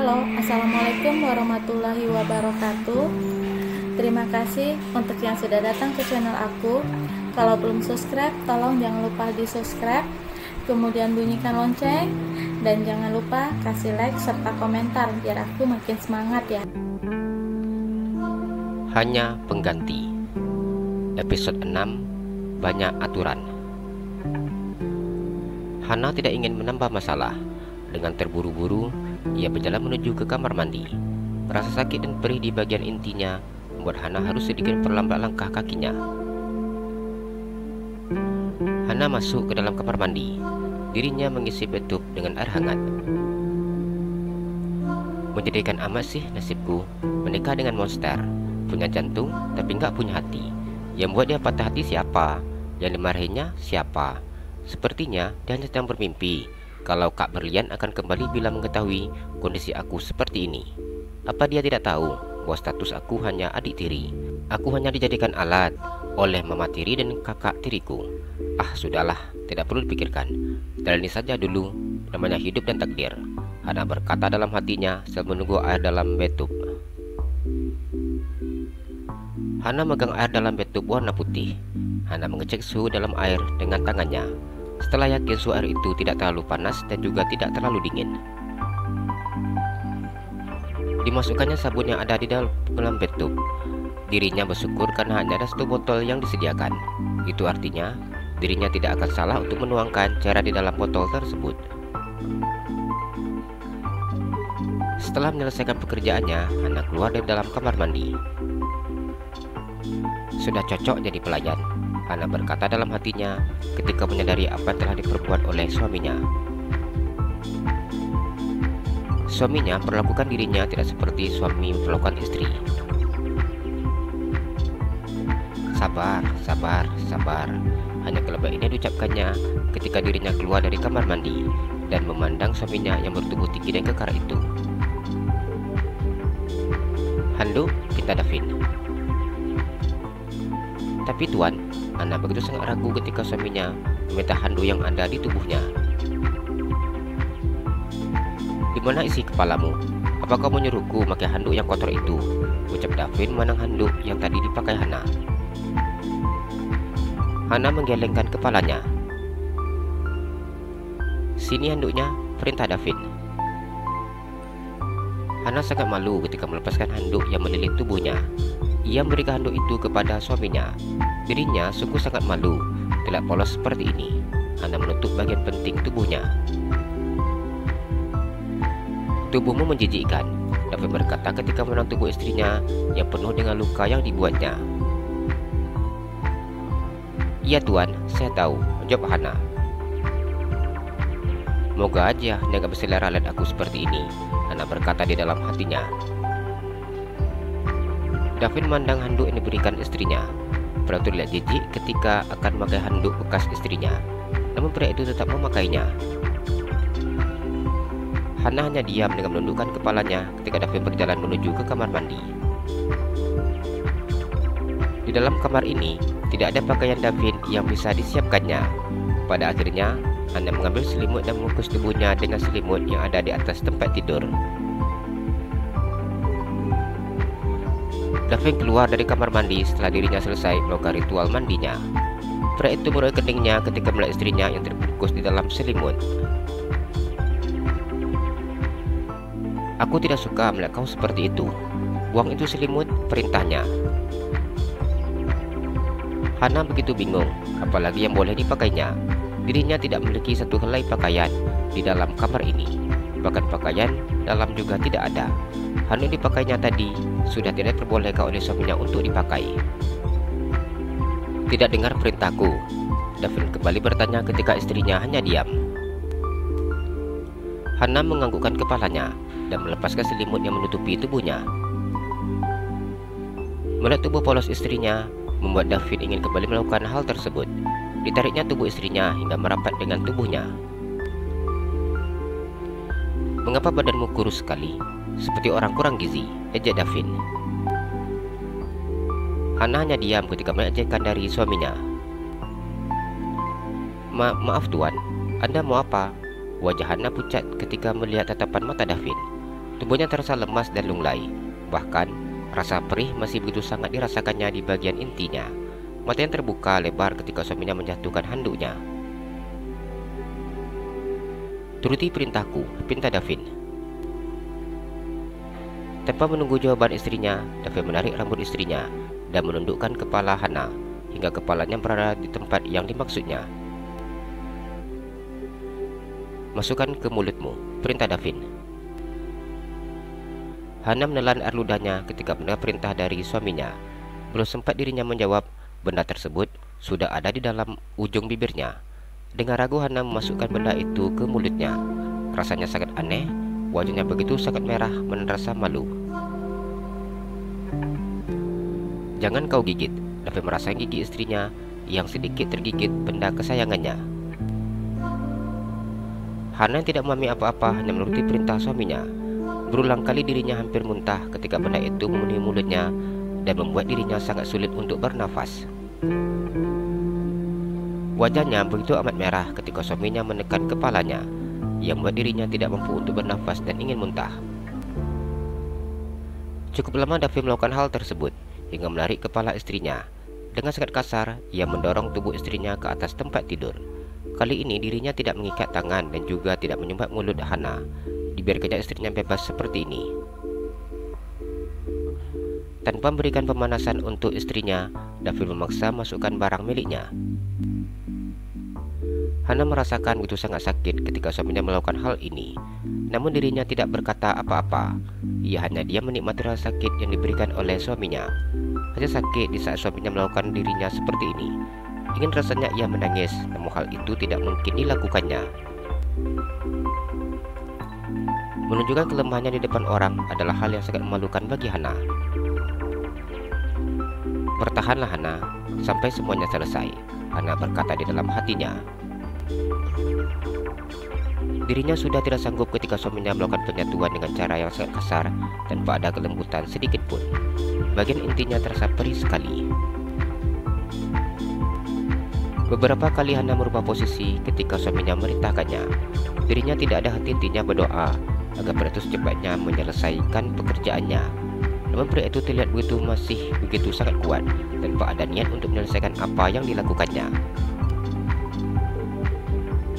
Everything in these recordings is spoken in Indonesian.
Halo, Assalamualaikum warahmatullahi wabarakatuh. Terima kasih untuk yang sudah datang ke channel aku. Kalau belum subscribe, tolong jangan lupa di subscribe, kemudian bunyikan lonceng, dan jangan lupa kasih like serta komentar biar aku makin semangat ya. Hanya pengganti. Episode 6. Banyak aturan. Hana tidak ingin menambah masalah. Dengan terburu-buru, ia berjalan menuju ke kamar mandi. Rasa sakit dan perih di bagian intinya membuat Hana harus sedikit perlambat langkah kakinya. Hana masuk ke dalam kamar mandi. Dirinya mengisi bathtub dengan air hangat. Menjadikan amat sih nasibku menikah dengan monster. Punya jantung tapi nggak punya hati. Yang buat dia patah hati siapa? Yang dimarahinya siapa? Sepertinya dia hanya sedang bermimpi kalau Kak Berlian akan kembali bila mengetahui kondisi aku seperti ini. Apa dia tidak tahu bahwa status aku hanya adik tiri? Aku hanya dijadikan alat oleh mama tiri dan kakak tiriku. Sudahlah, tidak perlu dipikirkan. Jalani saja dulu, namanya hidup dan takdir. Hana berkata dalam hatinya sambil menunggu air dalam bathtub. Hana megang air dalam bathtub warna putih. Hana mengecek suhu dalam air dengan tangannya. Setelah yakin suhu air itu tidak terlalu panas dan juga tidak terlalu dingin, dimasukkannya sabun yang ada di dalam bathtub. Dirinya bersyukur karena hanya ada 1 botol yang disediakan. Itu artinya dirinya tidak akan salah untuk menuangkan cairan di dalam botol tersebut. Setelah menyelesaikan pekerjaannya, Hana keluar dari dalam kamar mandi. Sudah cocok jadi pelayan, Hana berkata dalam hatinya ketika menyadari apa yang telah diperbuat oleh suaminya. Suaminya perlakukan dirinya tidak seperti suami memperlakukan istri. Sabar, sabar, sabar. Hanya kelebat ini diucapkannya ketika dirinya keluar dari kamar mandi dan memandang suaminya yang bertubuh tinggi dan kekar itu. "Handuk, kita Davin." "Tapi Tuan," Hana begitu sangat ragu ketika suaminya meminta handuk yang ada di tubuhnya. "Di mana isi kepalamu? Apa kau menyuruhku pakai handuk yang kotor itu?" ucap Davin memandang handuk yang tadi dipakai Hana. Hana menggelengkan kepalanya. "Sini handuknya," perintah Davin. Hana sangat malu ketika melepaskan handuk yang melilit tubuhnya. Ia memberikan handuk itu kepada suaminya. Dirinya sungguh sangat malu terlihat polos seperti ini. Hana menutup bagian penting tubuhnya. "Tubuhmu menjijikkan," Davin berkata ketika menang tubuh istrinya yang penuh dengan luka yang dibuatnya. "Iya Tuan, saya tahu," jawab Hana. "Moga aja dia gak berselera lihat aku seperti ini," Hana berkata di dalam hatinya. Davin memandang handuk yang diberikan istrinya. Pria itu terlihat jijik ketika akan memakai handuk bekas istrinya, namun pria itu tetap memakainya. Hana hanya diam dengan menundukkan kepalanya ketika Davin berjalan menuju ke kamar mandi. Di dalam kamar ini tidak ada pakaian Davin yang bisa disiapkannya. Pada akhirnya Hana mengambil selimut dan membungkus tubuhnya dengan selimut yang ada di atas tempat tidur. Davin keluar dari kamar mandi setelah dirinya selesai melakukan ritual mandinya. Pria itu merogoh keningnya ketika melihat istrinya yang terbungkus di dalam selimut. "Aku tidak suka melihat kau seperti itu. Buang itu selimut," perintahnya. Hana begitu bingung, apalagi yang boleh dipakainya. Dirinya tidak memiliki satu helai pakaian di dalam kamar ini. Bahkan pakaian dalam juga tidak ada. Handuk yang dipakainya tadi sudah tidak diperbolehkan oleh suaminya untuk dipakai. "Tidak dengar perintahku?" Davin kembali bertanya ketika istrinya hanya diam. Hana menganggukkan kepalanya dan melepaskan selimut yang menutupi tubuhnya. Melihat tubuh polos istrinya membuat Davin ingin kembali melakukan hal tersebut. Ditariknya tubuh istrinya hingga merapat dengan tubuhnya. "Mengapa badanmu kurus sekali? Seperti orang kurang gizi," ejek Davin. Hana hanya diam ketika mengajarkan dari suaminya. Maaf Tuan, Anda mau apa?" Wajah Hana pucat ketika melihat tatapan mata Davin. Tubuhnya terasa lemas dan lunglai. Bahkan, rasa perih masih begitu sangat dirasakannya di bagian intinya. Matanya terbuka lebar ketika suaminya menjatuhkan handuknya. "Turuti perintahku," pinta Davin. Tanpa menunggu jawaban istrinya, Davin menarik rambut istrinya dan menundukkan kepala Hana hingga kepalanya berada di tempat yang dimaksudnya. "Masukkan ke mulutmu," perintah Davin. Hana menelan air ludahnya ketika mendengar perintah dari suaminya. Belum sempat dirinya menjawab, benda tersebut sudah ada di dalam ujung bibirnya. Dengan ragu Hana memasukkan benda itu ke mulutnya. Rasanya sangat aneh, wajahnya begitu sangat merah menahan rasa malu. "Jangan kau gigit," Davin merasakan gigi istrinya yang sedikit tergigit benda kesayangannya. Hana yang tidak memahami apa-apa hanya menuruti perintah suaminya. Berulang kali dirinya hampir muntah ketika benda itu memenuhi mulutnya dan membuat dirinya sangat sulit untuk bernafas. Wajahnya begitu amat merah ketika suaminya menekan kepalanya, yang membuat dirinya tidak mampu untuk bernafas dan ingin muntah. Cukup lama Davin melakukan hal tersebut hingga menarik kepala istrinya. Dengan sangat kasar, ia mendorong tubuh istrinya ke atas tempat tidur. Kali ini dirinya tidak mengikat tangan dan juga tidak menyumbat mulut Hana. Dibiarkannya istrinya bebas seperti ini. Tanpa memberikan pemanasan untuk istrinya, Davin memaksa masukkan barang miliknya. Hana merasakan begitu sangat sakit ketika suaminya melakukan hal ini. Namun dirinya tidak berkata apa-apa. Ia hanya diam menikmati rasa sakit yang diberikan oleh suaminya. Hanya sakit di saat suaminya melakukan dirinya seperti ini. Ingin rasanya ia menangis, namun hal itu tidak mungkin dilakukannya. Menunjukkan kelemahannya di depan orang adalah hal yang sangat memalukan bagi Hana. "Bertahanlah Hana, sampai semuanya selesai," Hana berkata di dalam hatinya. Dirinya sudah tidak sanggup ketika suaminya melakukan penyatuan dengan cara yang sangat kasar tanpa ada kelembutan sedikit pun. Bagian intinya terasa perih sekali. Beberapa kali Hana merubah posisi ketika suaminya merintahkannya. Dirinya tidak ada henti-hentinya berdoa agar pria itu secepatnya menyelesaikan pekerjaannya. Namun pria itu terlihat masih begitu sangat kuat tanpa ada niat untuk menyelesaikan apa yang dilakukannya.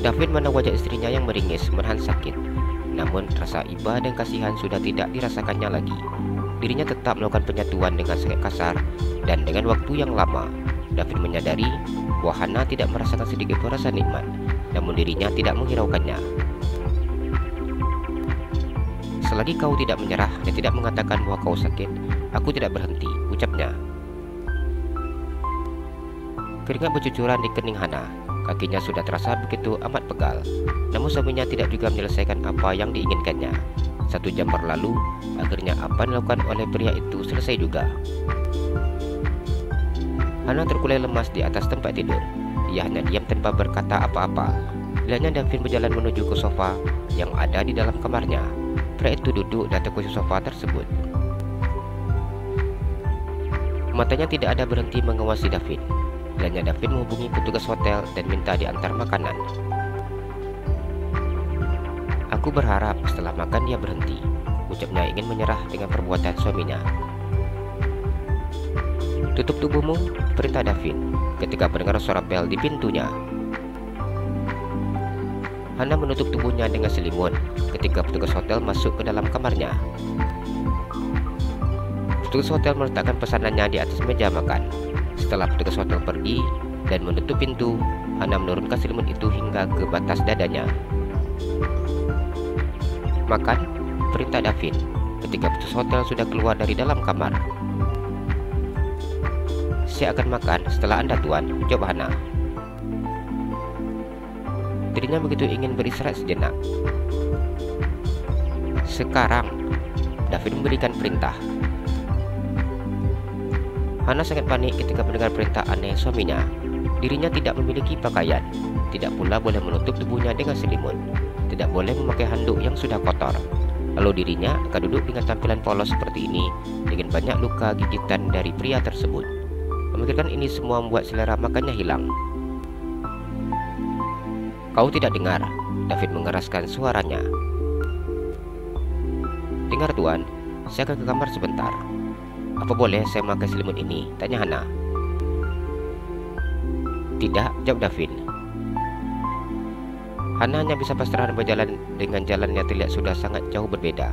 Davin memandang wajah istrinya yang meringis menahan sakit. Namun rasa iba dan kasihan sudah tidak dirasakannya lagi. Dirinya tetap melakukan penyatuan dengan sangat kasar dan dengan waktu yang lama. Davin menyadari bahwa Hana tidak merasakan sedikit pun rasa nikmat, namun dirinya tidak menghiraukannya. "Selagi kau tidak menyerah dan tidak mengatakan bahwa kau sakit, aku tidak berhenti," ucapnya. Keringat bercucuran di kening Hana. Kakinya sudah terasa begitu amat pegal. Namun suaminya tidak juga menyelesaikan apa yang diinginkannya. 1 jam berlalu, akhirnya apa yang dilakukan oleh pria itu selesai juga. Hana terkulai lemas di atas tempat tidur. Ia hanya diam tanpa berkata apa-apa. Lihatnya Davin berjalan menuju ke sofa yang ada di dalam kamarnya. Pria itu duduk di atas kursi sofa tersebut. Matanya tidak ada berhenti mengawasi Davin. Lihatnya Davin menghubungi petugas hotel dan minta diantar makanan. "Aku berharap setelah makan dia berhenti," ucapnya ingin menyerah dengan perbuatan suaminya. "Tutup tubuhmu," perintah Davin ketika mendengar suara bel di pintunya. Hana menutup tubuhnya dengan selimut ketika petugas hotel masuk ke dalam kamarnya. Petugas hotel meletakkan pesanannya di atas meja makan. Setelah petugas hotel pergi dan menutup pintu, Hana menurunkan selimut itu hingga ke batas dadanya. "Makan," perintah Davin ketika petugas hotel sudah keluar dari dalam kamar. "Saya akan makan setelah Anda, Tuan," jawab Hana. Dirinya begitu ingin beristirahat sejenak. "Sekarang," Davin memberikan perintah. Hana sangat panik ketika mendengar perintah aneh suaminya. Dirinya tidak memiliki pakaian, tidak pula boleh menutup tubuhnya dengan selimut, tidak boleh memakai handuk yang sudah kotor. Lalu dirinya akan duduk dengan tampilan polos seperti ini dengan banyak luka gigitan dari pria tersebut. Memikirkan ini semua membuat selera makannya hilang. "Kau tidak dengar?" Davin mengeraskan suaranya. Dengar tuan, saya akan ke kamar sebentar. Apa boleh saya memakai selimut ini? Tanya Hana. Tidak, jawab Davin. Hana hanya bisa pasrah berjalan dengan jalan yang terlihat sudah sangat jauh berbeda.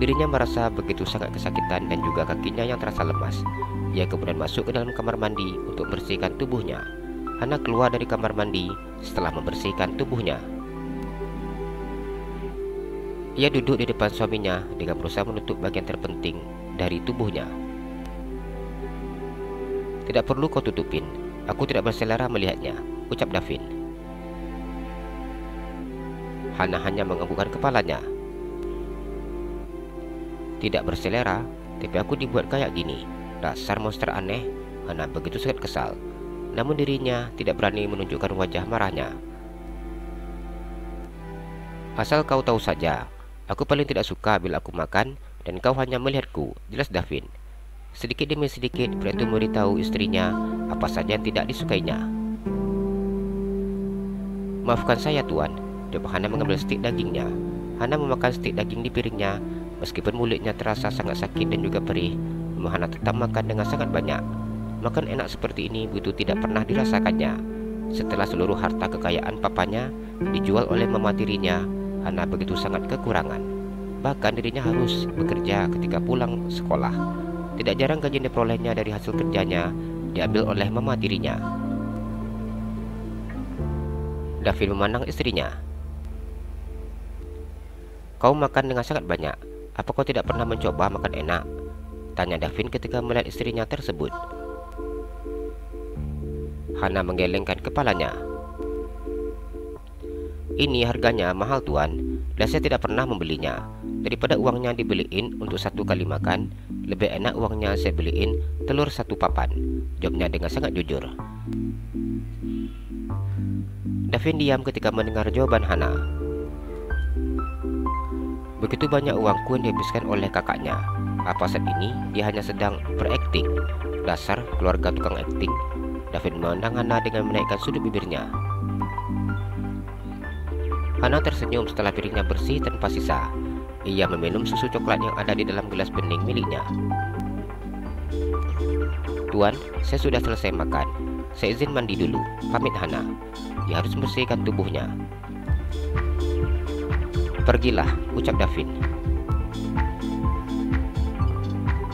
Dirinya merasa begitu sangat kesakitan dan juga kakinya yang terasa lemas. Ia kemudian masuk ke dalam kamar mandi untuk membersihkan tubuhnya. Hana keluar dari kamar mandi setelah membersihkan tubuhnya. Ia duduk di depan suaminya dengan berusaha menutup bagian terpenting dari tubuhnya. Tidak perlu kau tutupin, aku tidak berselera melihatnya, ucap Davin. Hana hanya menganggukkan kepalanya. Tidak berselera, tapi aku dibuat kayak gini. Dasar monster aneh. Hana begitu sangat kesal. Namun dirinya tidak berani menunjukkan wajah marahnya. Asal kau tahu saja, aku paling tidak suka bila aku makan dan kau hanya melihatku, jelas Davin. Sedikit demi sedikit pria itu memberitahu istrinya apa saja yang tidak disukainya. Maafkan saya tuan, jawab Hana mengambil stik dagingnya. Hana memakan stik daging di piringnya. Meskipun mulutnya terasa sangat sakit dan juga perih, Hana tetap makan dengan sangat banyak. Makan enak seperti ini begitu tidak pernah dirasakannya. Setelah seluruh harta kekayaan papanya dijual oleh mama tirinya, Hana begitu sangat kekurangan. Bahkan dirinya harus bekerja ketika pulang sekolah. Tidak jarang gaji yang diperolehnya dari hasil kerjanya diambil oleh mama tirinya. Davin memandang istrinya. Kau makan dengan sangat banyak. Apa kau tidak pernah mencoba makan enak? Tanya Davin ketika melihat istrinya tersebut. Hana menggelengkan kepalanya. Ini harganya mahal tuan, dan saya tidak pernah membelinya. Daripada uangnya dibeliin untuk satu kali makan, lebih enak uangnya saya beliin telur satu papan, jawabnya dengan sangat jujur. Davin diam ketika mendengar jawaban Hana. Begitu banyak uangku yang dihabiskan oleh kakaknya. Apa saat ini dia hanya sedang berakting? Dasar keluarga tukang akting. Davin memandang Hana dengan menaikkan sudut bibirnya. Hana tersenyum setelah piringnya bersih tanpa sisa. Ia meminum susu coklat yang ada di dalam gelas bening miliknya. Tuan, saya sudah selesai makan. Saya izin mandi dulu, pamit Hana. Dia harus membersihkan tubuhnya. Pergilah, ucap Davin.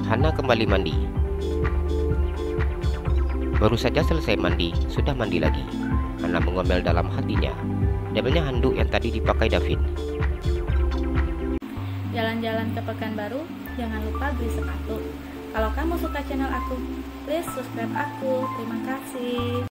Hana kembali mandi. Baru saja selesai mandi, sudah mandi lagi. Hana mengomel dalam hatinya. Diambilnya handuk yang tadi dipakai Davin. Jalan-jalan ke Pekanbaru, jangan lupa beli sepatu. Kalau kamu suka channel aku, please subscribe aku. Terima kasih.